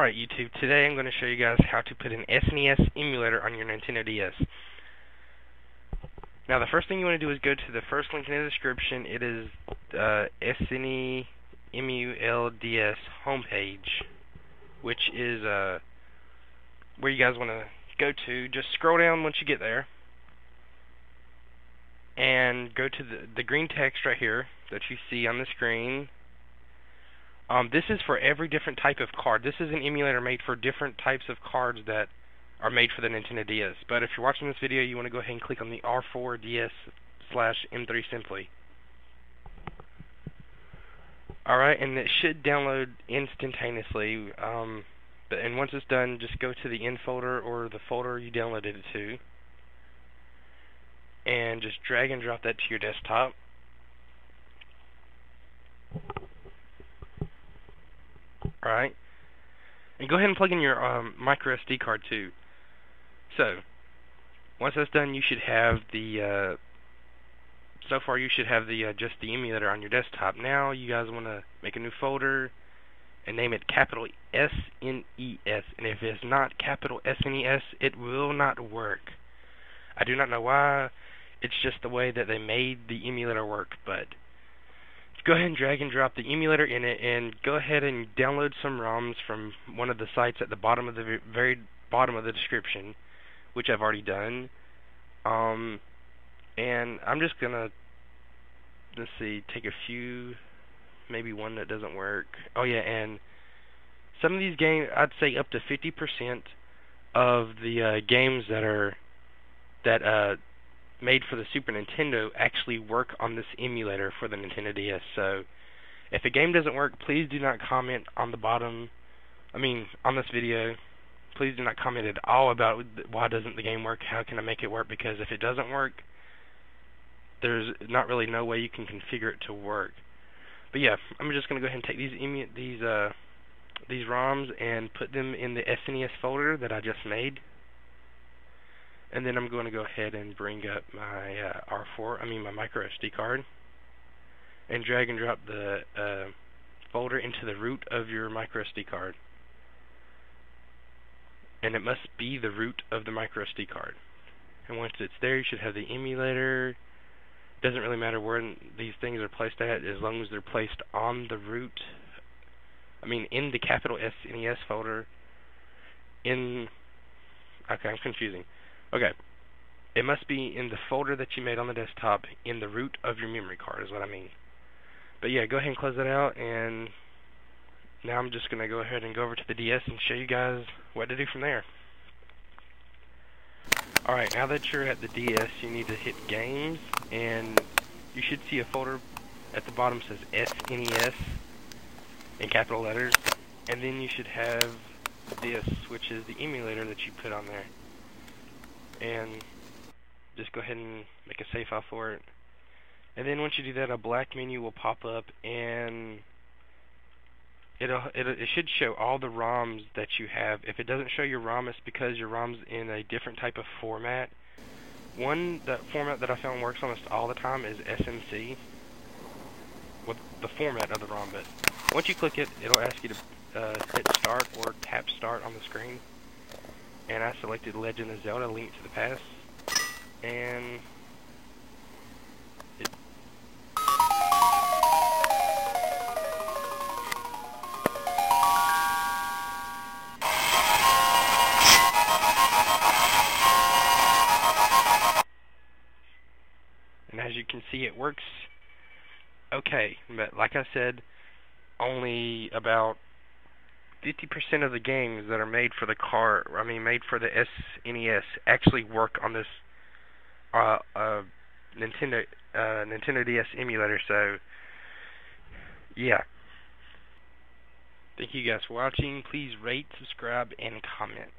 Alright YouTube, today I'm going to show you guys how to put an SNES emulator on your Nintendo DS. Now the first thing you want to do is go to the first link in the description. It is SNE EmuLDS homepage, which is where you guys want to go to. Just scroll down once you get there and go to the green text right here that you see on the screen. This is for every different type of card. This is an emulator made for different types of cards that are made for the Nintendo DS. But if you're watching this video, you want to go ahead and click on the R4DS/M3 Simply. Alright, and it should download instantaneously. And once it's done, just go to the in folder or the folder you downloaded it to, and just drag and drop that to your desktop. Alright, and go ahead and plug in your micro SD card too. So, once that's done, you should have the so far you should have the just the emulator on your desktop. Now you guys want to make a new folder and name it capital SNES. And if it's not capital SNES, it will not work. I do not know why. It's just the way that they made the emulator work. But go ahead and drag and drop the emulator in it, and go ahead and download some ROMs from one of the sites at the bottom of the very bottom of the description, which I've already done. And I'm just gonna, let's see, take a few, maybe one that doesn't work. Oh yeah, and some of these games, I'd say up to 50% of the games that are made for the Super Nintendo actually work on this emulator for the Nintendo DS. So if a game doesn't work, please do not comment on the bottom, on this video. Please do not comment at all about why doesn't the game work, how can I make it work, because if it doesn't work, there's not really no way you can configure it to work. But yeah, I'm just going to go ahead and take these ROMs and put them in the SNES folder that I just made. And then I'm going to go ahead and bring up my my micro SD card, and drag and drop the folder into the root of your micro SD card. And it must be the root of the micro SD card. And once it's there, you should have the emulator. Doesn't really matter where these things are placed at, as long as they're placed on the root. In the capital SNES folder. Okay, I'm confusing. Okay, it must be in the folder that you made on the desktop, in the root of your memory card is what I mean. But yeah, go ahead and close that out, and now I'm just going to go ahead and go over to the DS and show you guys what to do from there. Alright, now that you're at the DS, you need to hit Games, and you should see a folder at the bottom that says SNES in capital letters, and then you should have this, which is the emulator that you put on there. And just go ahead and make a save file for it. And then once you do that, a black menu will pop up, and it should show all the ROMs that you have. If it doesn't show your ROM, it's because your ROM's in a different type of format. The format that I found works almost all the time is SMC, with the format of the ROM. But once you click it, it'll ask you to hit start or tap start on the screen. And I selected Legend of Zelda: Link to the Past, and as you can see, it works okay, but like I said, only about 50% of the games that are made for the made for the SNES actually work on this Nintendo DS emulator. So yeah, thank you guys for watching. Please rate, subscribe, and comment.